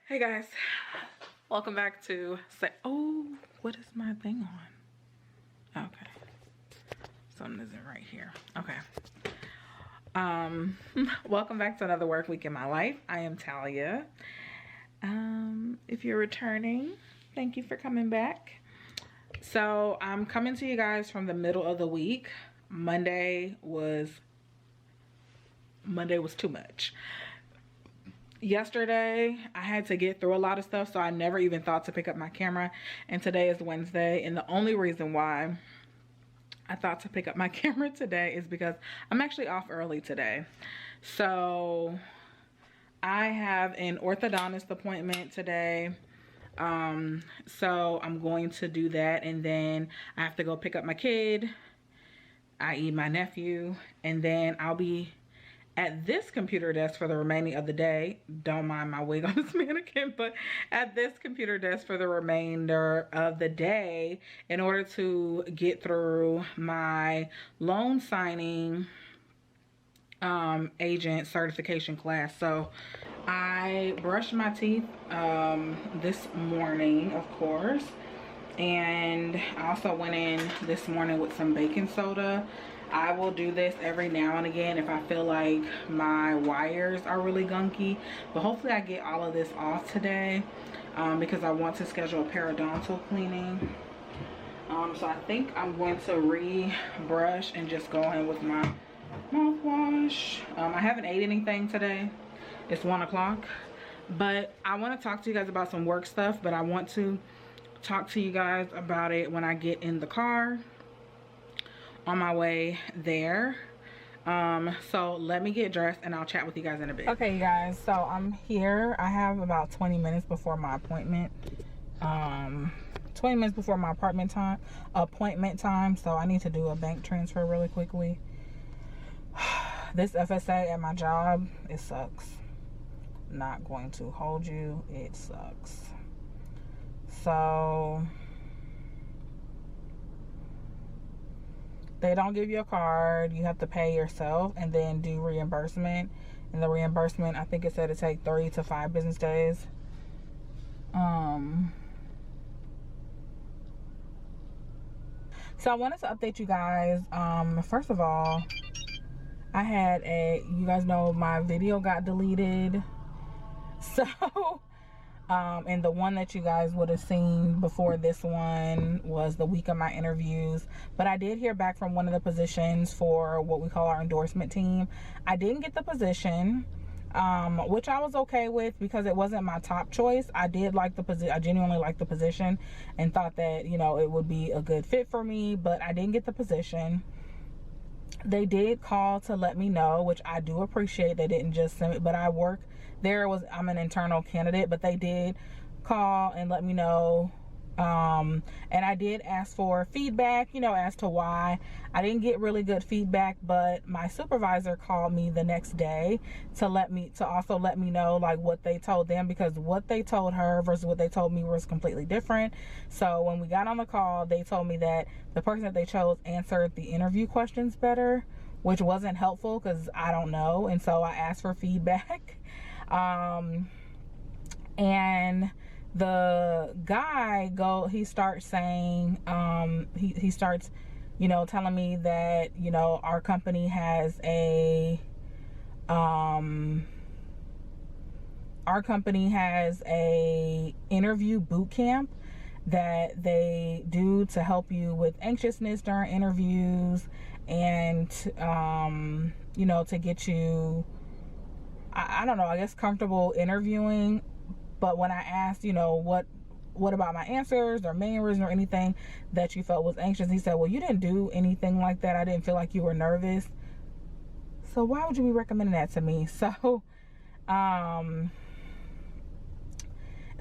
Hey guys, welcome back to oh, what is my thing on? Okay, something isn't right here. Okay, welcome back to another work week in my life. I am Talia. If you're returning, thank you for coming back. So I'm coming to you guys from the middle of the week. Monday was too much. Yesterday I had to get through a lot of stuff, so I never even thought to pick up my camera, and today is Wednesday, and the only reason why I thought to pick up my camera today is because I'm actually off early today. So I have an orthodontist appointment today, so I'm going to do that, and then I have to go pick up my kid, i.e. my nephew, and then I'll be at this computer desk for the remaining of the day. Don't mind my wig on this mannequin, but at this computer desk for the remainder of the day in order to get through my loan signing agent certification class. So I brushed my teeth this morning, of course, and I also went in this morning with some baking soda. I will do this every now and again if I feel like my wires are really gunky, but hopefully I get all of this off today because I want to schedule a periodontal cleaning. So I think I'm going to re-brush and just go in with my mouthwash. I haven't ate anything today. It's 1 o'clock, but I want to talk to you guys about some work stuff, but I want to talk to you guys about it when I get in the car on my way there. So let me get dressed and I'll chat with you guys in a bit. Okay, you guys, so I'm here. I have about 20 minutes before my appointment. 20 minutes before my appointment time, so I need to do a bank transfer really quickly. This FSA at my job, it sucks. Not going to hold you, it sucks. So they don't give you a card. You have to pay yourself and then do reimbursement. And the reimbursement, I think it said it take 3 to 5 business days. So I wanted to update you guys. First of all, I had you guys know my video got deleted. So and the one that you guys would have seen before this one was the week of my interviews, but I did hear back from one of the positions for what we call our endorsement team. I didn't get the position, which I was okay with because it wasn't my top choice. I did like the position. I genuinely liked the position and thought that, you know, it would be a good fit for me, but I didn't get the position. They did call to let me know, which I do appreciate. They didn't just send me, but I work there. I'm an internal candidate, but they did call and let me know. And I did ask for feedback, you know, as to why I didn't get really good feedback, but my supervisor called me the next day to also let me know like what they told them, because what they told her versus what they told me was completely different. So when we got on the call, they told me that the person that they chose answered the interview questions better, which wasn't helpful because I don't know. And so I asked for feedback. And the guy he starts saying, he starts, you know, telling me that, you know, our company has a interview boot camp that they do to help you with anxiousness during interviews and, you know, to get you, I don't know, I guess comfortable interviewing. But when I asked, you know, what about my answers or main reason or anything that you felt was anxious, he said, well, you didn't do anything like that. I didn't feel like you were nervous. So why would you be recommending that to me? So,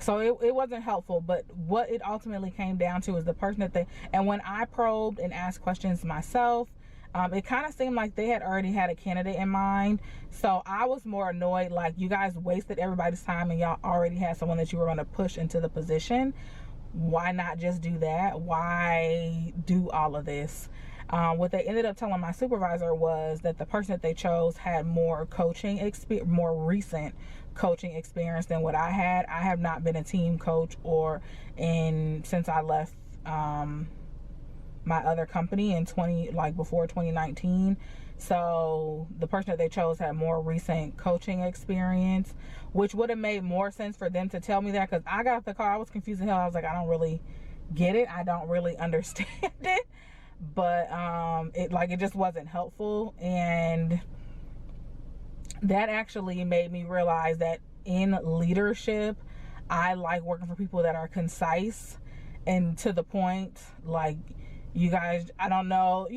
it wasn't helpful. But what it ultimately came down to is the person that and when I probed and asked questions myself, it kind of seemed like they had already had a candidate in mind. So I was more annoyed, like, you guys wasted everybody's time and y'all already had someone that you were going to push into the position. Why not just do that? Why do all of this? What they ended up telling my supervisor was that the person that they chose had more recent coaching experience than what I had. I have not been a team coach since I left my other company in before 2019. So the person that they chose had more recent coaching experience, which would have made more sense for them to tell me that, because I got off the car, I was confused as hell. I was like, I don't really get it. I don't really understand it. But it just wasn't helpful. And that actually made me realize that in leadership, I like working for people that are concise and to the point. Like, you guys, I don't know,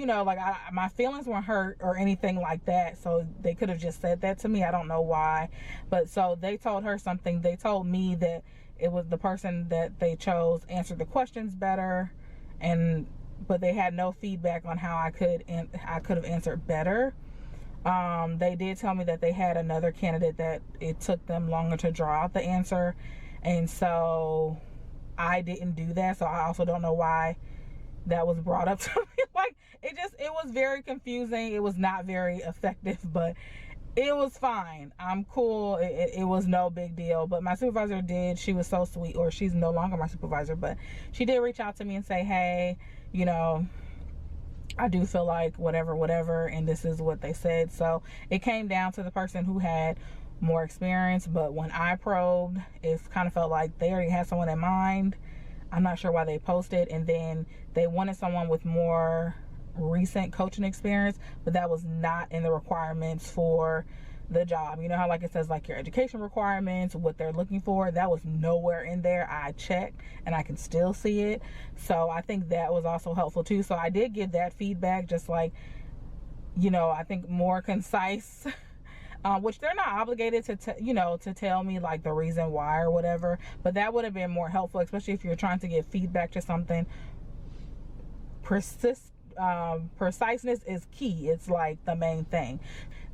my feelings weren't hurt or anything like that, so they could have just said that to me. I don't know why. But so they told her something. They told me that it was the person that they chose answered the questions better, but they had no feedback on how I could have answered better. They did tell me that they had another candidate that it took them longer to draw out the answer, and so I didn't do that. So I also don't know why that was brought up to me. It was very confusing. It was not very effective, but it was fine. I'm cool. It was no big deal. But my supervisor she was so sweet, or she's no longer my supervisor, but she did reach out to me and say, hey, I do feel like whatever, and this is what they said. So it came down to the person who had more experience, but when I probed, it kind of felt like they already had someone in mind. I'm not sure why they posted, and then they wanted someone with more recent coaching experience, but that was not in the requirements for the job. You know how it says your education requirements, what they're looking for, that was nowhere in there. I checked and I can still see it. So I think that was also helpful too. So I did give that feedback, just I think more concise, which they're not obligated to tell me the reason why or whatever, but that would have been more helpful, especially if you're trying to give feedback to something. Preciseness is key. It's the main thing.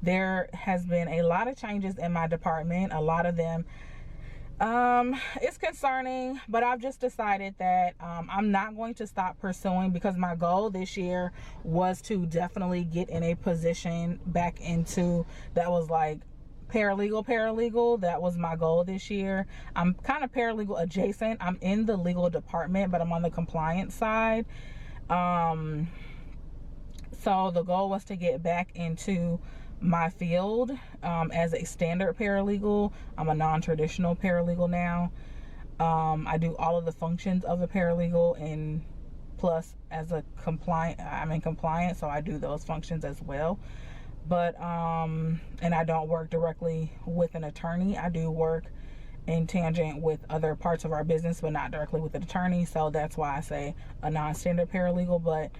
There has been a lot of changes in my department, a lot of them. It's concerning, but I've just decided that I'm not going to stop pursuing, because my goal this year was to definitely get in a position back into that was paralegal. That was my goal this year. I'm kind of paralegal adjacent. I'm in the legal department, but I'm on the compliance side. So the goal was to get back into my field as a standard paralegal. I'm a non-traditional paralegal now. I do all of the functions of a paralegal, and plus as a I'm in compliance, so I do those functions as well. But and I don't work directly with an attorney. I do work in tangent with other parts of our business, but not directly with an attorney. So that's why I say a non-standard paralegal. But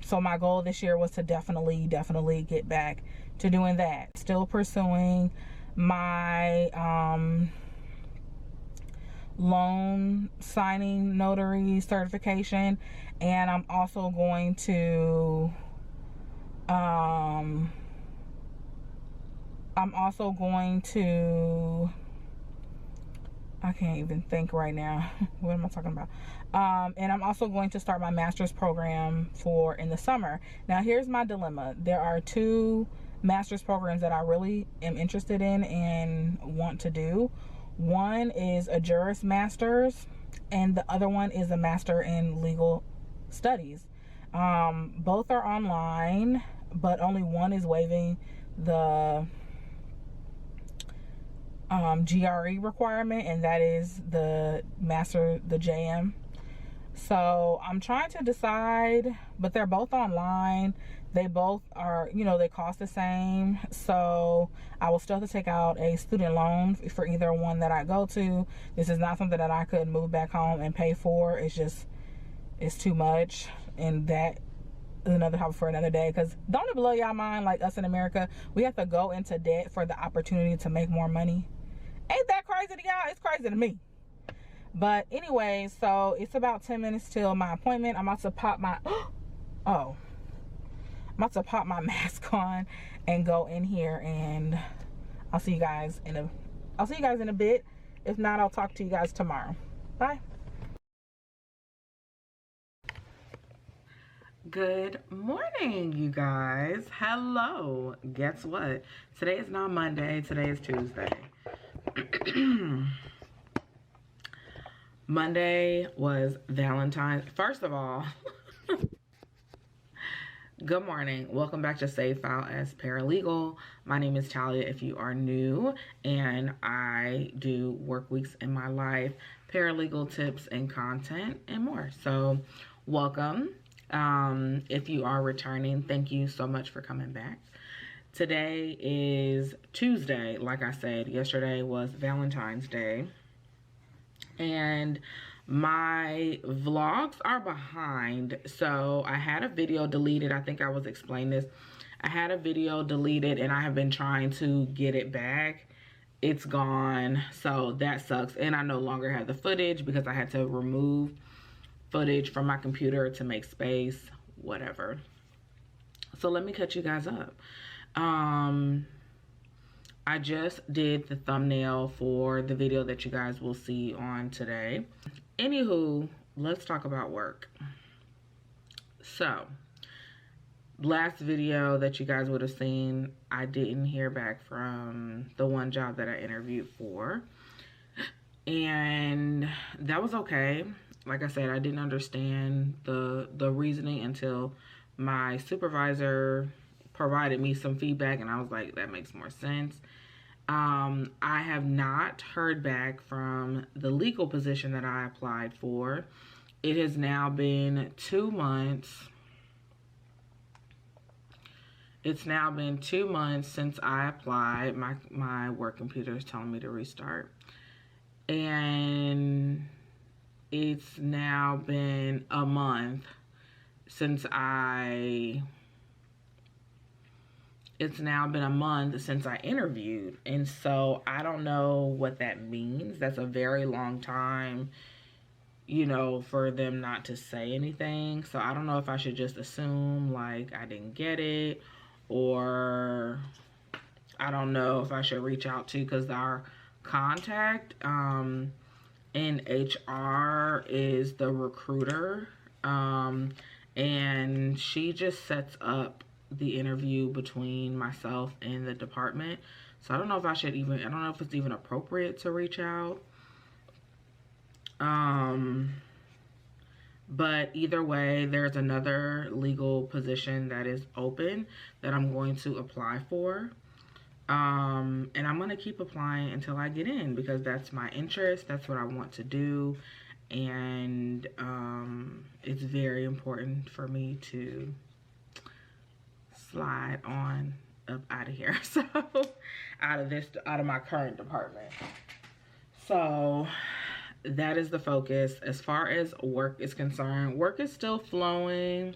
so my goal this year was to definitely get back to doing that. Still pursuing my loan signing notary certification, and I'm also going to I can't even think right now. What am I talking about? And I'm also going to start my master's program in the summer. Now, here's my dilemma. There are two master's programs that I really am interested in and want to do. One is a Juris Master's, and the other one is a Master in Legal Studies. Both are online, but only one is waiving the GRE requirement, and that is the JM. So I'm trying to decide, but they're both online. They both are, they cost the same. So I will still have to take out a student loan for either one that I go to. This is not something that I could move back home and pay for. It's too much. And that is another topic for another day, because don't it blow y'all mind, us in America, we have to go into debt for the opportunity to make more money? Ain't that crazy to y'all? It's crazy to me. But anyway, so it's about 10 minutes till my appointment. I'm about to pop my I'm about to pop my mask on and go in here, and I'll see you guys in a bit. If not, I'll talk to you guys tomorrow. Bye. Good morning, you guys. Hello. Guess what? Today is not Monday. Today is Tuesday. Monday was Valentine's. First of all, good morning. Welcome back to Save File as Paralegal. My name is Talia if you are new, and I do work weeks in my life, paralegal tips and content and more. So welcome. If you are returning, thank you so much for coming back. Today is Tuesday. Like I said, yesterday was Valentine's Day. And my vlogs are behind. So I had a video deleted. I think I was explaining this. I had a video deleted and I have been trying to get it back. It's gone. So that sucks. And I no longer have the footage because I had to remove footage from my computer to make space, whatever. So let me catch you guys up. I just did the thumbnail for the video that you guys will see on today. Anywho, let's talk about work. So last video that you guys would have seen, I didn't hear back from the one job that I interviewed for, and that was okay. Like I said, I didn't understand the reasoning until my supervisor provided me some feedback, and I was like, that makes more sense. I have not heard back from the legal position that I applied for. It has now been 2 months. It's now been 2 months since I applied. My work computer is telling me to restart. And it's now been a month since I interviewed. And so I don't know what that means. That's a very long time, you know, for them not to say anything. So I don't know if I should just assume like I didn't get it, or I don't know if I should reach out to, because our contact in HR is the recruiter, and she just sets up the interview between myself and the department. So I don't know if I should even, I don't know if it's even appropriate to reach out. But either way, there's another legal position that is open that I'm going to apply for. And I'm going to keep applying until I get in, because that's my interest. That's what I want to do. And it's very important for me to slide on up out of here. So out of my current department. So that is the focus. As far as work is concerned, work is still flowing.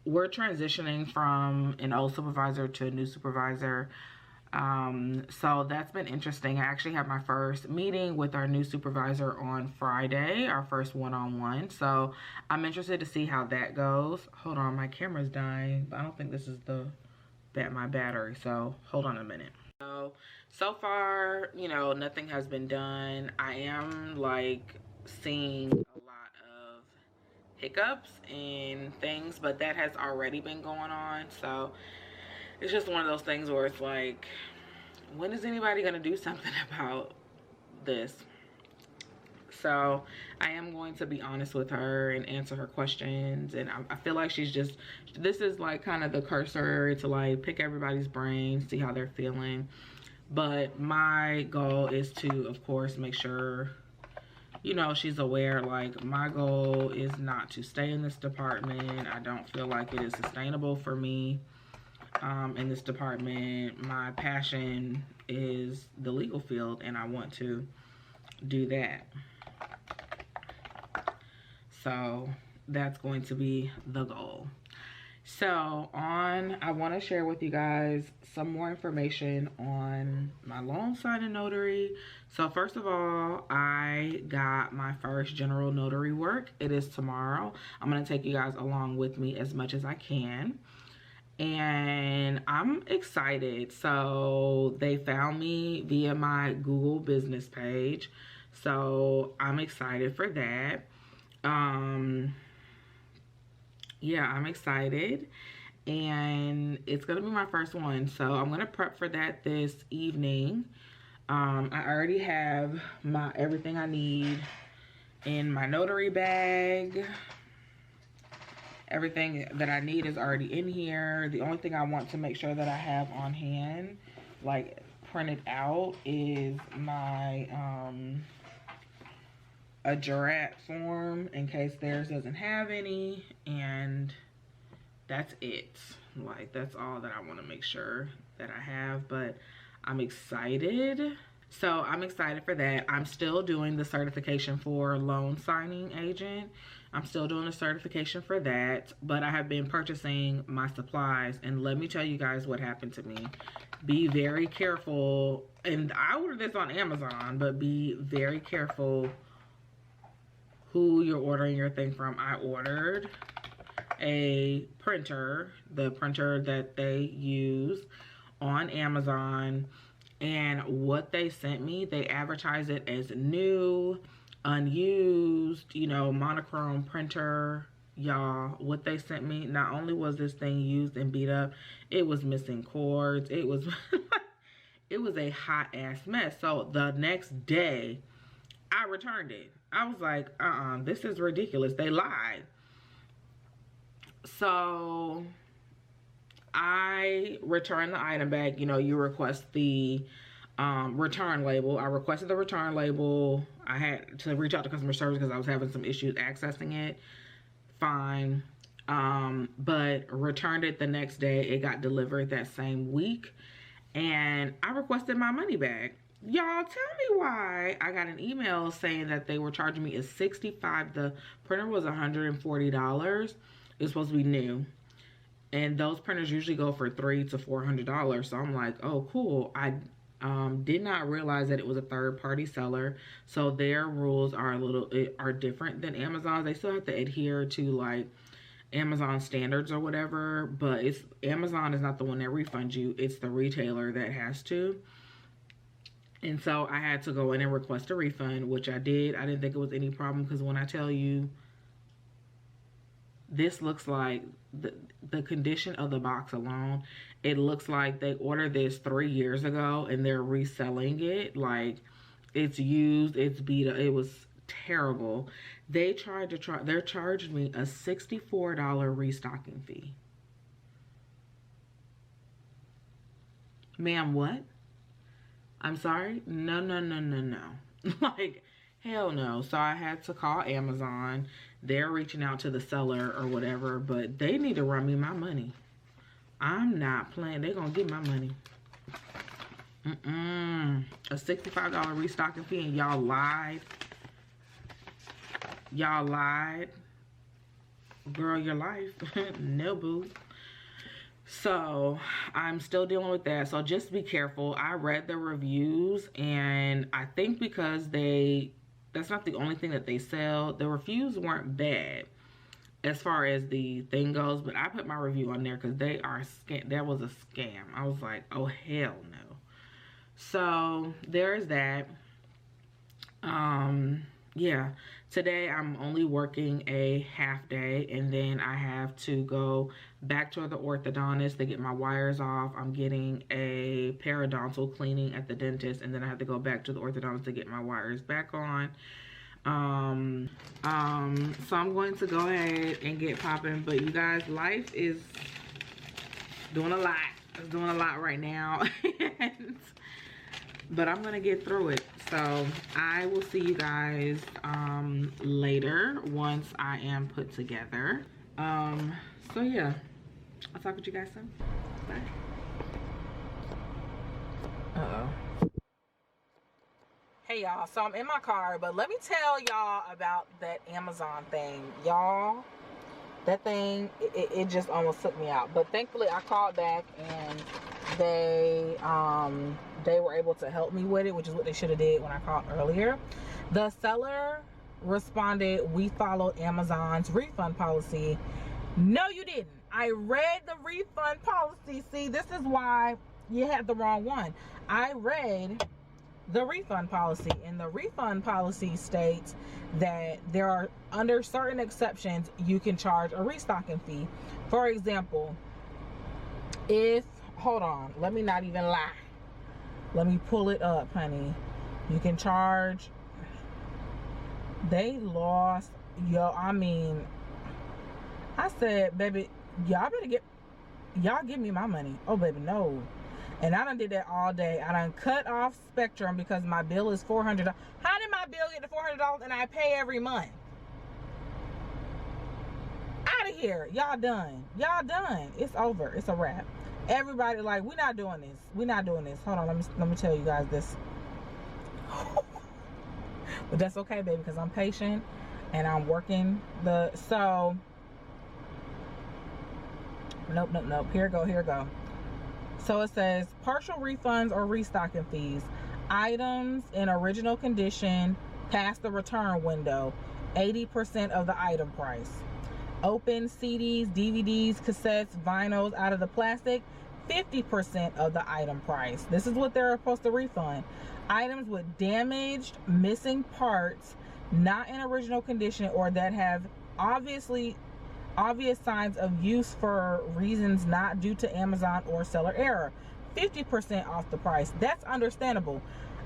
We're transitioning from an old supervisor to a new supervisor. So that's been interesting. I actually had my first meeting with our new supervisor on Friday, our first one-on-one. So I'm interested to see how that goes. Hold on, my camera's dying, but I don't think this is my battery. So hold on a minute. So far, you know, nothing has been done. I am like seeing a lot of hiccups and things, but that has already been going on. So it's just one of those things where it's like, when is anybody gonna do something about this? So I am going to be honest with her and answer her questions, and I feel like this is like kind of the cursor to like pick everybody's brains, see how they're feeling. But my goal is to, of course, make sure, you know, she's aware. Like, my goal is not to stay in this department. I don't feel like it is sustainable for me in this department. My passion is the legal field, and I want to do that. So that's going to be the goal. So I want to share with you guys some more information on my loan signing notary. So first of all, I got my first general notary work. It is tomorrow. I'm going to take you guys along with me as much as I can. And I'm excited. So they found me via my Google business page. So I'm excited for that. Yeah, I'm excited, and it's gonna be my first one, so I'm gonna prep for that this evening. I already have my everything I need in my notary bag. Everything that I need is already in here. The only thing I want to make sure that I have on hand, like printed out, is my a jurat form in case theirs doesn't have any, and that's it. Like, that's all that I want to make sure that I have, but I'm excited. So I'm excited for that. I'm still doing the certification for loan signing agent. I'm still doing the certification for that, but I have been purchasing my supplies, and let me tell you guys what happened to me. Be very careful, and I ordered this on Amazon, but be very careful who you're ordering your thing from. I ordered a printer, the printer that they use, on Amazon, and what they sent me, they advertise it as new, unused, you know, monochrome printer. Y'all, what they sent me, not only was this thing used and beat up, it was missing cords. It was it was a hot ass mess. So the next day I returned it. I was like, this is ridiculous. They lied. So I returned the item back. You know, you request the return label. I requested the return label. I had to reach out to customer service because I was having some issues accessing it. Fine. But returned it the next day. It got delivered that same week, and I requested my money back. Y'all, tell me why I got an email saying that they were charging me a $65. The printer was $140. It's supposed to be new, and those printers usually go for $300 to $400. So I'm like, oh, cool. I did not realize that it was a third-party seller, so their rules are different than Amazon's. They still have to adhere to like Amazon standards or whatever, but Amazon is not the one that refunds you. It's the retailer that has to. And so I had to go in and request a refund, which I did. I didn't think it was any problem, because when I tell you, this looks like the condition of the box alone, it looks like they ordered this 3 years ago and they're reselling it. Like, it's used, it's beat up. It was terrible. They charged me a $64 restocking fee. Ma'am, what? I'm sorry? No. Like, hell no. So I had to call Amazon. They're reaching out to the seller or whatever, but they need to run me my money. I'm not playing. They're going to get my money. A $65 restocking fee, and y'all lied. Y'all lied. Girl, your life. No, boo. So I'm still dealing with that. So just be careful. I read the reviews, and I think because that's not the only thing that they sell. The reviews weren't bad as far as the thing goes, but I put my review on there because that was a scam. I was like, oh, hell no. So there's that. Yeah, today I'm only working a half day, and then I have to go back to the orthodontist to get my wires off. I'm getting a periodontal cleaning at the dentist, and then I have to go back to the orthodontist to get my wires back on. So I'm going to go ahead and get popping, but you guys, life is doing a lot. It's doing a lot right now. But I'm gonna get through it. So I will see you guys later once I am put together. So yeah, I'll talk with you guys soon. Bye. Hey y'all, so I'm in my car, but let me tell y'all about that Amazon thing. Y'all, that thing, it just almost took me out. But thankfully I called back, and they were able to help me with it, which is what they should have did when I called earlier. The seller responded, we followed Amazon's refund policy. No, you didn't. I read the refund policy. See, this is why you had the wrong one. I read the refund policy. And the refund policy states that there are, under certain exceptions, you can charge a restocking fee. For example, if, hold on, let me not even lie. Let me pull it up, honey. You can charge, they lost, I mean, I said, baby, y'all give me my money. Oh, baby, no. And I done did that all day. I done cut off Spectrum because my bill is $400. How did my bill get to $400 and I pay every month? Out of here. Y'all done. Y'all done. It's over. It's a wrap. Everybody, like, we're not doing this. We're not doing this. Hold on. Let me tell you guys this. But that's okay, baby, because I'm patient and I'm working the, so, nope. Here go. So it says partial refunds or restocking fees. Items in original condition past the return window, 80% of the item price. Open CDs, DVDs, cassettes, vinyls out of the plastic, 50% of the item price. This is what they're supposed to refund. Items with damaged, missing parts, not in original condition, or that have obvious signs of use for reasons not due to Amazon or seller error, 50% off the price. That's understandable.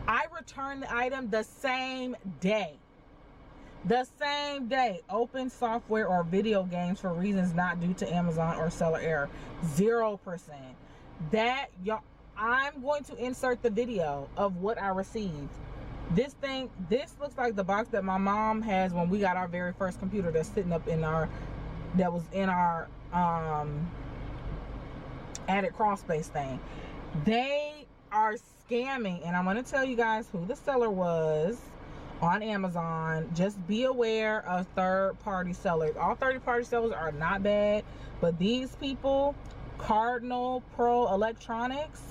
I returned the item the same day. Open software or video games for reasons not due to Amazon or seller error, 0%. That, y'all, I'm going to insert the video of what I received. This looks like the box that my mom has when we got our very first computer that's sitting up in our, that was in our added crawl space thing. They are scamming, and I'm going to tell you guys who the seller was on Amazon. Just be aware of third-party sellers. All third-party sellers are not bad, but these people, Cardinal Pro Electronics,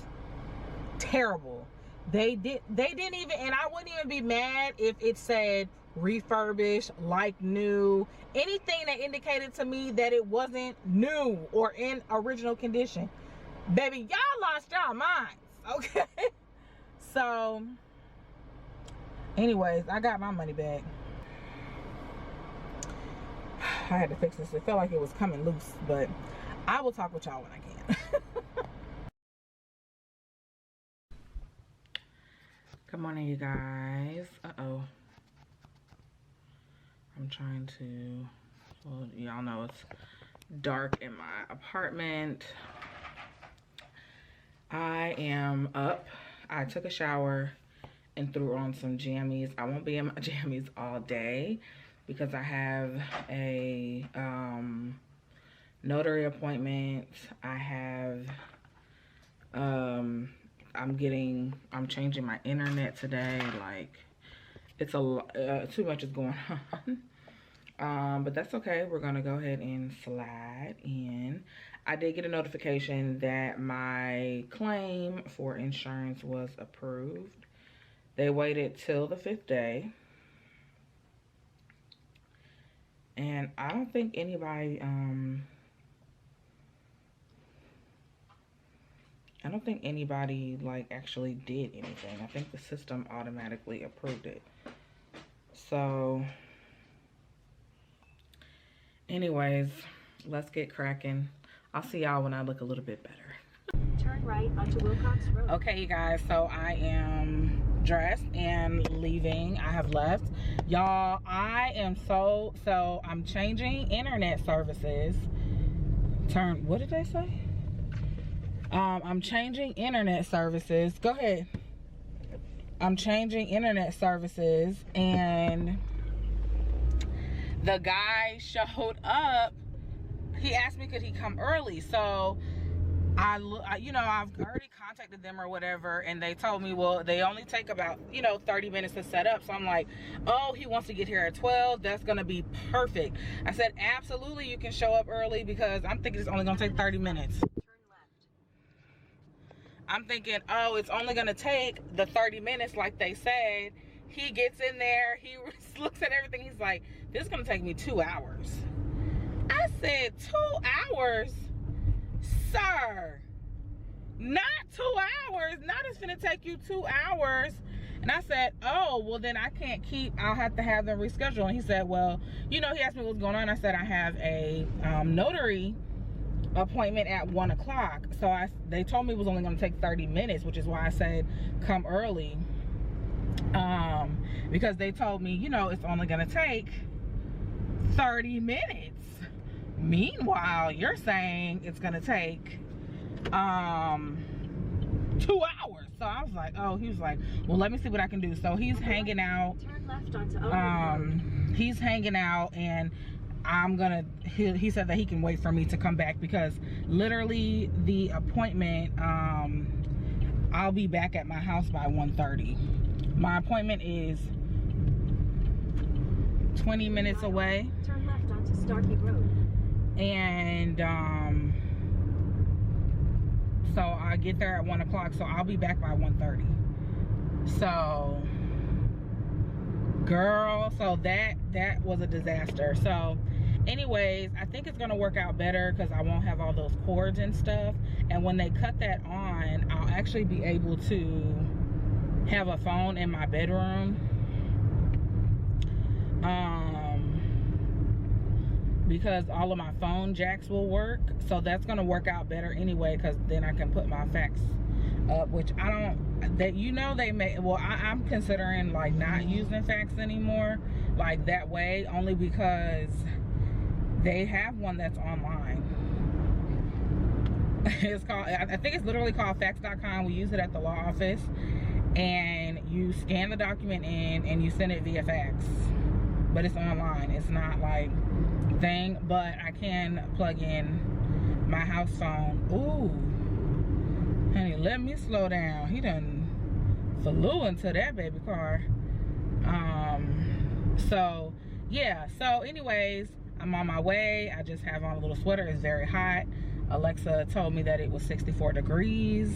terrible. They didn't even, and I wouldn't even be mad if it said refurbished, like new, anything that indicated to me that it wasn't new or in original condition. Baby, y'all lost y'all minds, okay? So anyways, I got my money back. I had to fix this. It felt like it was coming loose, but I will talk with y'all when I can. Good morning, you guys. I'm trying to, well, y'all know it's dark in my apartment. I am up. I took a shower and threw on some jammies. I won't be in my jammies all day because I have a notary appointment. I have I'm changing my internet today. Like, it's a lot, too much is going on. But that's okay. We're gonna go ahead and slide in. I did get a notification that my claim for insurance was approved. They waited till the 5th day. And I don't think anybody, like actually did anything. I think the system automatically approved it. So anyways, let's get cracking. I'll see y'all when I look a little bit better. Turn right onto Wilcox Road. Okay, you guys, so I am dressed and leaving. I have left. Y'all, I am so I'm changing internet services. What did they say? I'm changing internet services. Go ahead. I'm changing internet services, and the guy showed up. He asked me could he come early, so I've already contacted them or whatever, and they told me, well, they only take about 30 minutes to set up. So I'm like, oh, he wants to get here at 12. That's gonna be perfect. I said, absolutely, you can show up early, because I'm thinking it's only gonna take 30 minutes. Turn left. I'm thinking, oh, it's only gonna take the 30 minutes like they said. He gets in there, he looks at everything, he's like, this is gonna take me 2 hours. I said, 2 hours? Sir, not 2 hours. Not it's gonna take you 2 hours And I said, oh, well then I can't I'll have to have them reschedule. And he said, well, you know, he asked me what's going on. I said, I have a notary appointment at 1 o'clock. So they told me it was only going to take 30 minutes, which is why I said come early. Because they told me, you know, it's only going to take 30 minutes. Meanwhile, you're saying it's going to take 2 hours. So I was like, oh, he was like, well, let me see what I can do. So he's hanging out. Turn left onto He's hanging out, and he said that he can wait for me to come back, because literally the appointment, I'll be back at my house by 1:30. My appointment is 20 minutes away. Turn left onto Starkey Road. And so I get there at 1 o'clock, so I'll be back by 1:30. So girl, so that was a disaster. So anyways, I think it's gonna work out better because I won't have all those cords and stuff, and when they cut that on, I'll actually be able to have a phone in my bedroom, because all of my phone jacks will work. So that's gonna work out better anyway, because then I can put my fax up, which I don't, that, you know, they may, well, I'm considering like not using fax anymore like that way, only because they have one that's online. It's called, I think it's literally called fax.com. We use it at the law office, and you scan the document in and you send it via fax, but it's online. It's not like thing, but I can plug in my house phone. Ooh, honey, let me slow down. He done flew into that baby car. So yeah, so anyways, I'm on my way. I just have on a little sweater. It's very hot. Alexa told me that it was 64 degrees.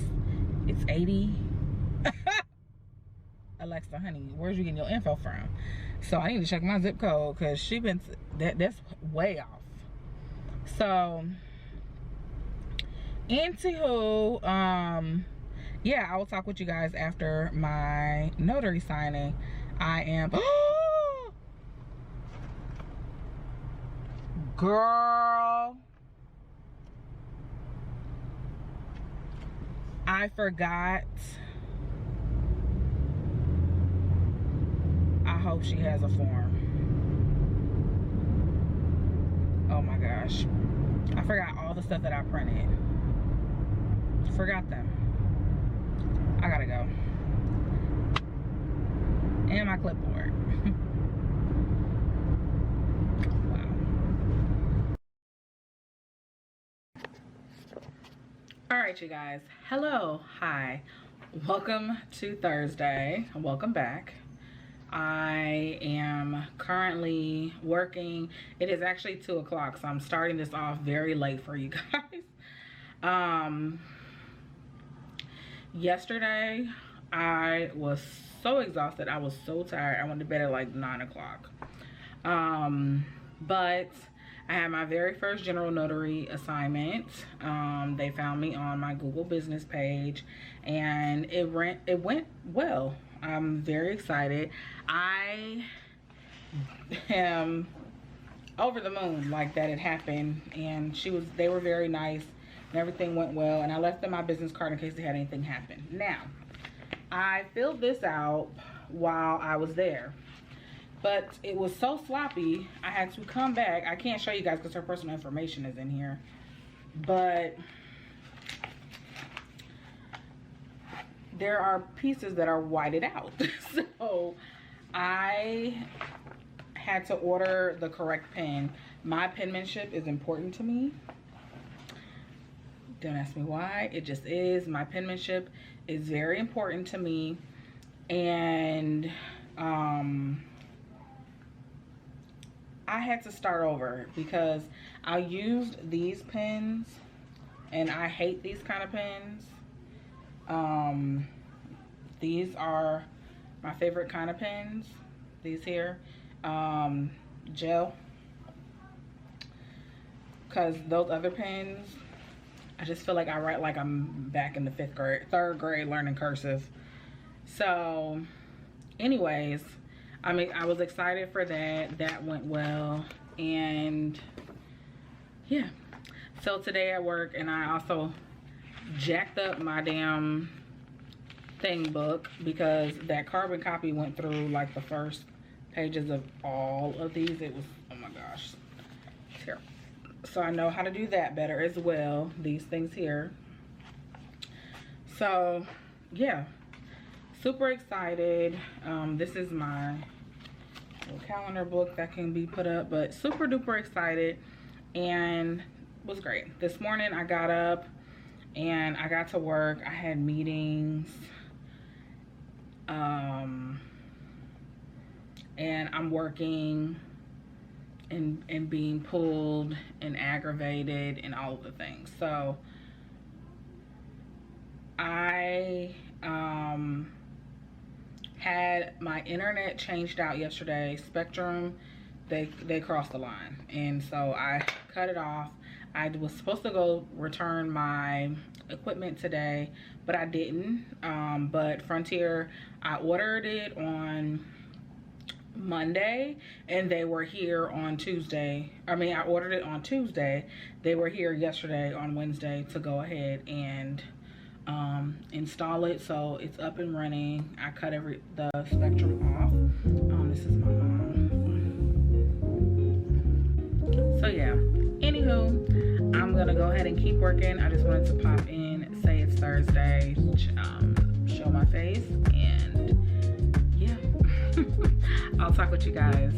It's 80. Alexa, honey, where's you getting your info from? So I need to check my zip code, because she been, that's way off. So anywho, yeah, I will talk with you guys after my notary signing. I am girl, I forgot. I hope she has a form. Oh my gosh, I forgot all the stuff that I printed. Forgot them. I gotta go. And my clipboard. Wow. All right, you guys. Hello. Hi. Welcome to Thursday. Welcome back. I am currently working. It is actually 2 o'clock, so I'm starting this off very late for you guys. Yesterday, I was so exhausted. I was so tired. I went to bed at like 9 o'clock. But I had my very first general notary assignment. They found me on my Google business page, and it went well. I'm very excited. I am over the moon like that it happened, and they were very nice and everything went well, and I left them my business card in case they had anything happen. Now, I filled this out while I was there, but it was so sloppy I had to come back. I can't show you guys because her personal information is in here, but there are pieces that are whited out. So I had to order the correct pen. My penmanship is important to me. Don't ask me why, it just is. My penmanship is very important to me, and I had to start over because I used these pens and I hate these kind of pens. These are my favorite kind of pens, these here, gel, because those other pens, I just feel like I write like I'm back in the third grade learning cursive. So anyways, I mean, I was excited for that. That went well. And yeah, so today at work, and I also jacked up my damn thing book because that carbon copy went through like the first pages of all of these. It was, oh my gosh, it's terrible. So I know how to do that better as well, these things here. So yeah, super excited. This is my little calendar book that can be put up, but super duper excited, and was great. This morning I got up and I got to work. I had meetings, and I'm working and being pulled and aggravated and all of the things. So I had my internet changed out yesterday. Spectrum, they crossed the line, and so I cut it off. I was supposed to go return my equipment today, but I didn't. But Frontier, I ordered it on Monday and they were here on Tuesday. I mean, I ordered it on Tuesday. They were here yesterday on Wednesday to go ahead and install it, so it's up and running. I cut the Spectrum off. This is my mom. So yeah, anywho, I'm gonna go ahead and keep working. I just wanted to pop in, say it's Thursday, show my face, and yeah. I'll talk with you guys